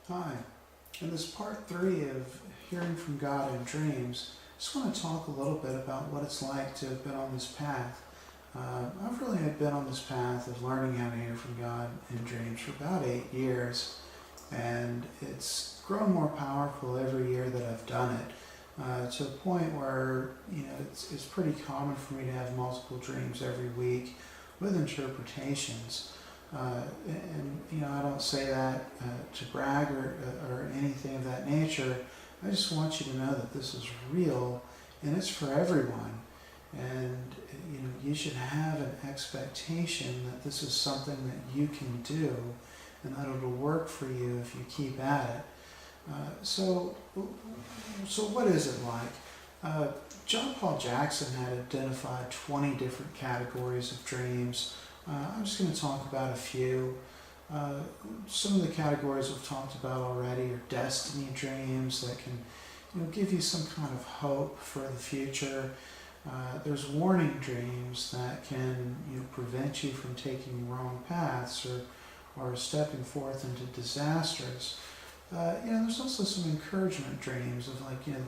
Hi. In this part 3 of Hearing from God in Dreams, I just want to talk a little bit about what it's like to have been on this path. I've really been on this path of learning how to hear from God in dreams for about 8 years, and it's grown more powerful every year that I've done it, to a point where it's pretty common for me to have multiple dreams every week with interpretations. And I don't say that to brag or anything of that nature. I just want you to know that this is real and it's for everyone. And you should have an expectation that this is something that you can do and that it'll work for you if you keep at it. So what is it like? John Paul Jackson had identified 20 different categories of dreams. I'm just going to talk about a few. Some of the categories we've talked about already are destiny dreams that can give you some kind of hope for the future. There's warning dreams that can prevent you from taking wrong paths or stepping forth into disasters. There's also some encouragement dreams of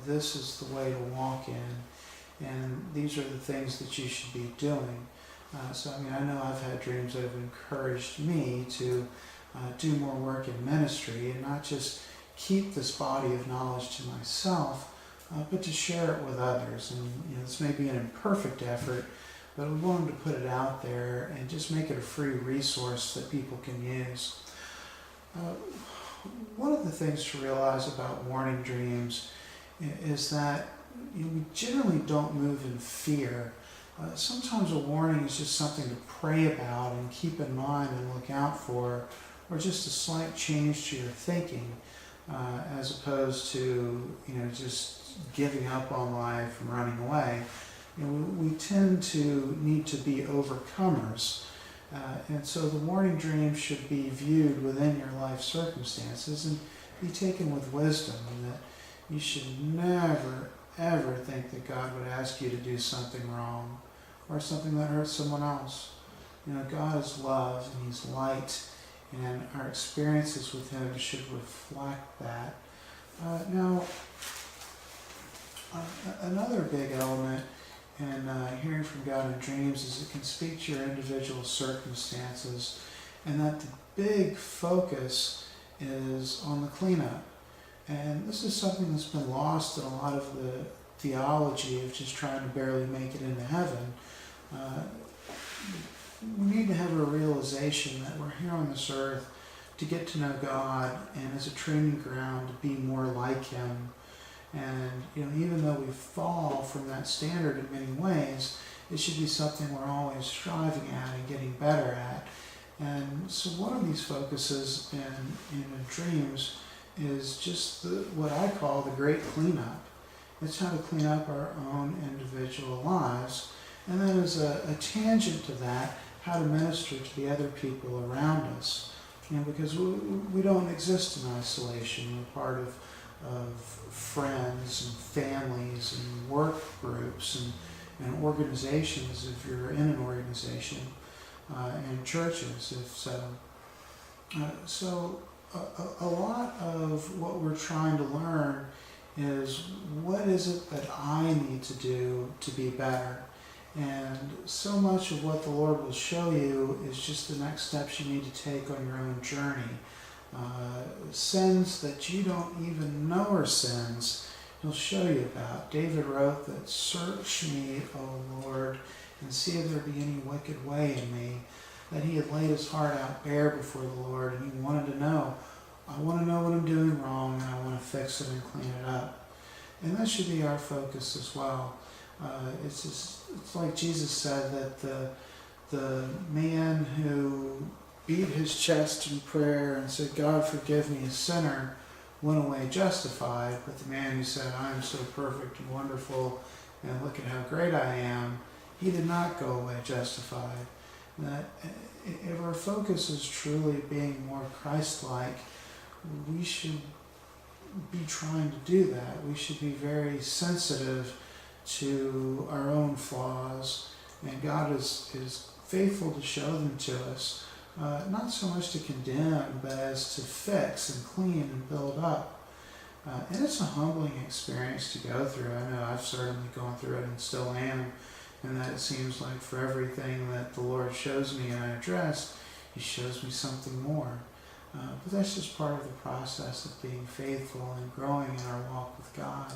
this is the way to walk in, and these are the things that you should be doing. I know I've had dreams that have encouraged me to do more work in ministry and not just keep this body of knowledge to myself, but to share it with others. And this may be an imperfect effort, but we wanted to put it out there and just make it a free resource that people can use. One of the things to realize about warning dreams is that we generally don't move in fear. Sometimes a warning is just something to pray about and keep in mind and look out for, or just a slight change to your thinking, as opposed to just giving up on life and running away. We tend to need to be overcomers, and so the warning dream should be viewed within your life circumstances and be taken with wisdom, and that you should never ever think that God would ask you to do something wrong or something that hurts someone else. God is love and He's light, and our experiences with Him should reflect that. Another big element in hearing from God in dreams is it can speak to your individual circumstances, and that the big focus is on the cleanup. And this is something that's been lost in a lot of the theology of just trying to barely make it into heaven. We need to have a realization that we're here on this earth to get to know God and as a training ground to be more like Him. And even though we fall from that standard in many ways, it should be something we're always striving at and getting better at. And so one of these focuses in dreams is just what I call the great cleanup. It's how to clean up our own individual lives. And then as a tangent to that, how to minister to the other people around us. Because we don't exist in isolation. We're part of friends and families and work groups and organizations if you're in an organization, and churches if so. A lot of what we're trying to learn is what is it that I need to do to be better. And so much of what the Lord will show you is just the next steps you need to take on your own journey. Sins that you don't even know are sins, He'll show you about. David wrote that, "Search me, O Lord, and see if there be any wicked way in me." That he had laid his heart out bare before the Lord, and he wanted to know, I want to know what I'm doing wrong, and I want to fix it and clean it up. And that should be our focus as well. It's like Jesus said that the man who beat his chest in prayer and said, "God, forgive me, a sinner," went away justified. But the man who said, "I am so perfect and wonderful, and look at how great I am," he did not go away justified. That if our focus is truly being more Christ-like, we should be trying to do that. We should be very sensitive to our own flaws, and God is faithful to show them to us. not so much to condemn, but as to fix and clean and build up. And it's a humbling experience to go through. I know I've certainly gone through it and still am, and that it seems like for everything that the Lord shows me and I address, He shows me something more. But that's just part of the process of being faithful and growing in our walk with God,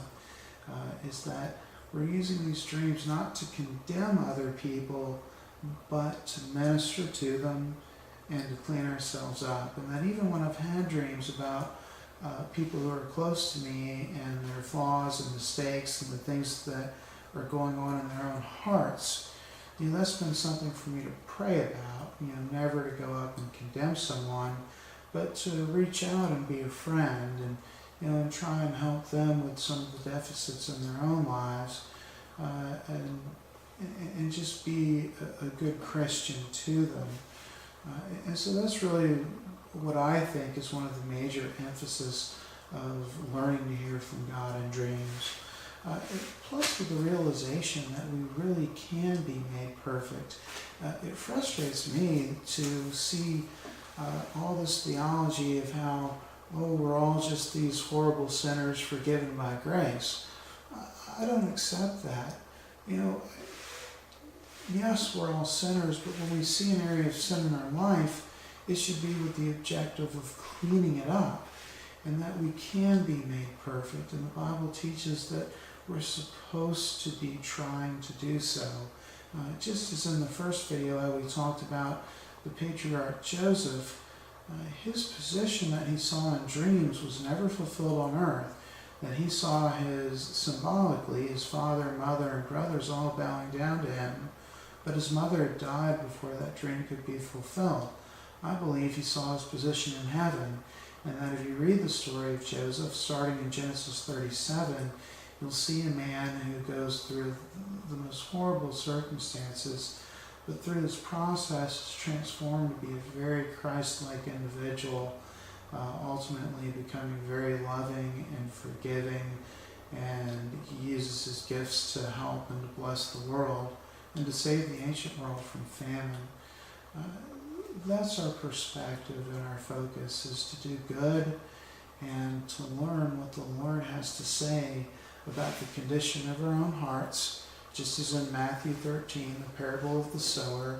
is that we're using these dreams not to condemn other people, but to minister to them and to clean ourselves up. And that even when I've had dreams about people who are close to me and their flaws and mistakes and the things that are going on in their own hearts, that's been something for me to pray about. Never to go up and condemn someone, but to reach out and be a friend and and try and help them with some of the deficits in their own lives, and just be a good Christian to them. And so that's really what I think is one of the major emphasis of learning to hear from God in dreams. Plus with the realization that we really can be made perfect. It frustrates me to see all this theology of how, we're all just these horrible sinners forgiven by grace. I don't accept that. Yes, we're all sinners, but when we see an area of sin in our life, it should be with the objective of cleaning it up, and that we can be made perfect. And the Bible teaches that we're supposed to be trying to do so. Just as in the first video we talked about the patriarch Joseph, his position that he saw in dreams was never fulfilled on earth, that he saw symbolically his father, mother, and brothers all bowing down to him, but his mother had died before that dream could be fulfilled. I believe he saw his position in heaven, and that if you read the story of Joseph, starting in Genesis 37, you'll see a man who goes through the most horrible circumstances, but through this process is transformed to be a very Christ-like individual, ultimately becoming very loving and forgiving, and he uses his gifts to help and to bless the world and to save the ancient world from famine. That's our perspective and our focus, is to do good and to learn what the Lord has to say about the condition of our own hearts, just as in Matthew 13, the parable of the sower,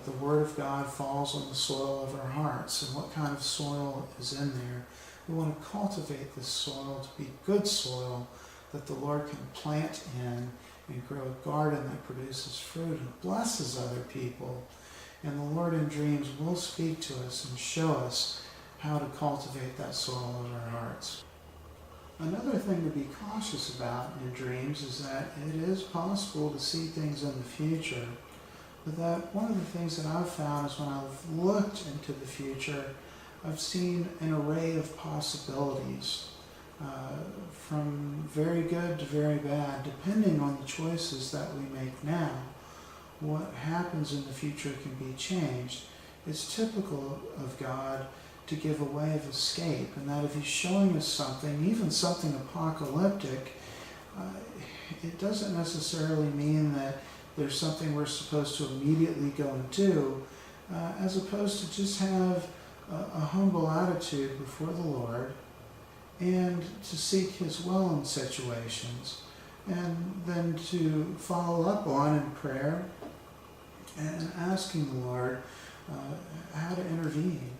the Word of God falls on the soil of our hearts. And what kind of soil is in there? We want to cultivate this soil to be good soil that the Lord can plant in and grow a garden that produces fruit and blesses other people. And the Lord in dreams will speak to us and show us how to cultivate that soil in our hearts. Another thing to be cautious about in dreams is that it is possible to see things in the future, but that one of the things that I've found is when I've looked into the future, I've seen an array of possibilities, from very good to very bad, depending on the choices that we make now. What happens in the future can be changed. It's typical of God to give a way of escape, and that if He's showing us something, even something apocalyptic, it doesn't necessarily mean that there's something we're supposed to immediately go and do, as opposed to just have a humble attitude before the Lord and to seek His will in situations, and then to follow up on in prayer and asking the Lord how to intervene,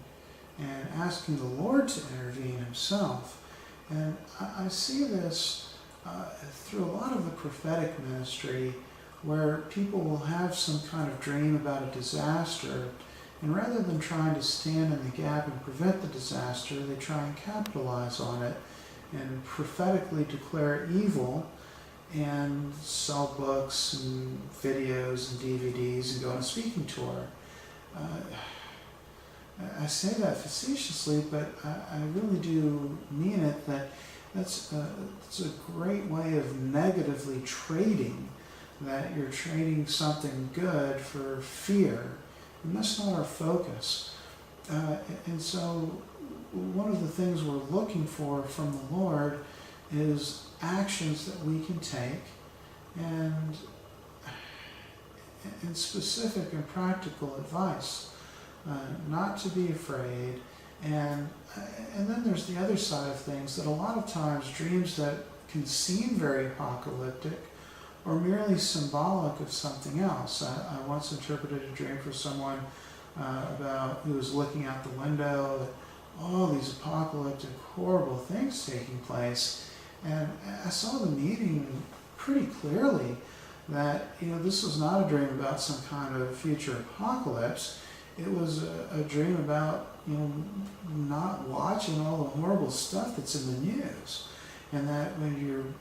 and asking the Lord to intervene Himself. And I see this through a lot of the prophetic ministry, where people will have some kind of dream about a disaster, and rather than trying to stand in the gap and prevent the disaster, they try and capitalize on it and prophetically declare evil and sell books and videos and DVDs and go on a speaking tour. I say that facetiously, but I really do mean it, that it's a great way of negatively trading, that you're trading something good for fear, and that's not our focus. And so one of the things we're looking for from the Lord is actions that we can take, and specific and practical advice. not to be afraid. And then there's the other side of things, that a lot of times dreams that can seem very apocalyptic are merely symbolic of something else. I once interpreted a dream for someone about who was looking out the window at all these apocalyptic, horrible things taking place. And I saw the meaning pretty clearly that, this was not a dream about some kind of future apocalypse. It was a dream about, not watching all the horrible stuff that's in the news. And that when you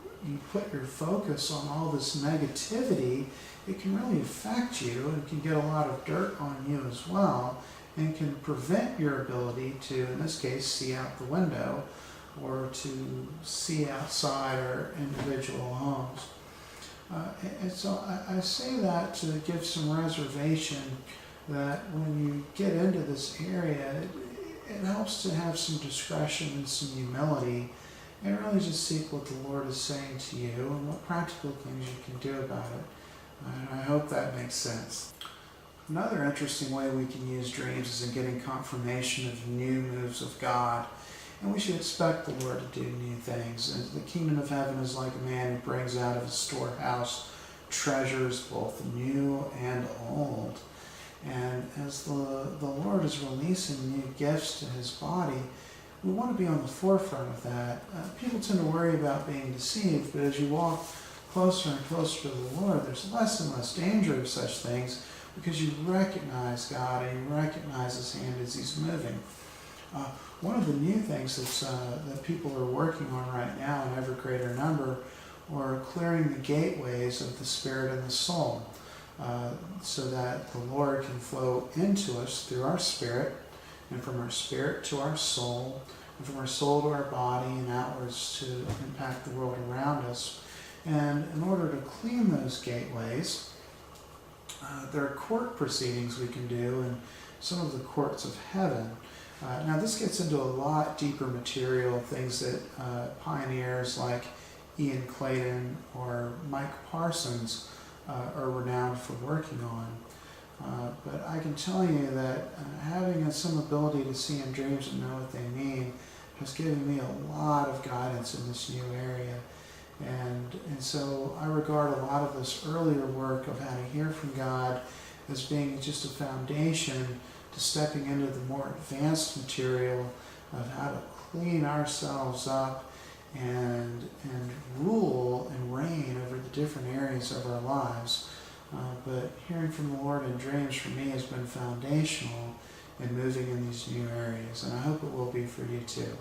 put your focus on all this negativity, it can really affect you and can get a lot of dirt on you as well, and can prevent your ability to, in this case, see out the window or to see outside our individual homes. And so I say that to give some reservation that when you get into this area, it helps to have some discretion and some humility, and really just seek what the Lord is saying to you and what practical things you can do about it. And I hope that makes sense. Another interesting way we can use dreams is in getting confirmation of new moves of God. And we should expect the Lord to do new things. And the kingdom of heaven is like a man who brings out of his storehouse treasures both new and old. And as the Lord is releasing new gifts to his body, we want to be on the forefront of that. People tend to worry about being deceived, but as you walk closer and closer to the Lord, there's less and less danger of such things, because you recognize God and you recognize his hand as he's moving. One of the new things that people are working on right now in ever greater number are clearing the gateways of the spirit and the soul, so that the Lord can flow into us through our spirit, and from our spirit to our soul, and from our soul to our body, and outwards to impact the world around us. And in order to clean those gateways, there are court proceedings we can do in some of the courts of heaven. Now this gets into a lot deeper material, things that pioneers like Ian Clayton or Mike Parsons are renowned for working on. But I can tell you that having some ability to see in dreams and know what they mean has given me a lot of guidance in this new area. And so I regard a lot of this earlier work of how to hear from God as being just a foundation to stepping into the more advanced material of how to clean ourselves up and rule and reign over the different areas of our lives. But hearing from the Lord in dreams for me has been foundational in moving in these new areas, and I hope it will be for you too.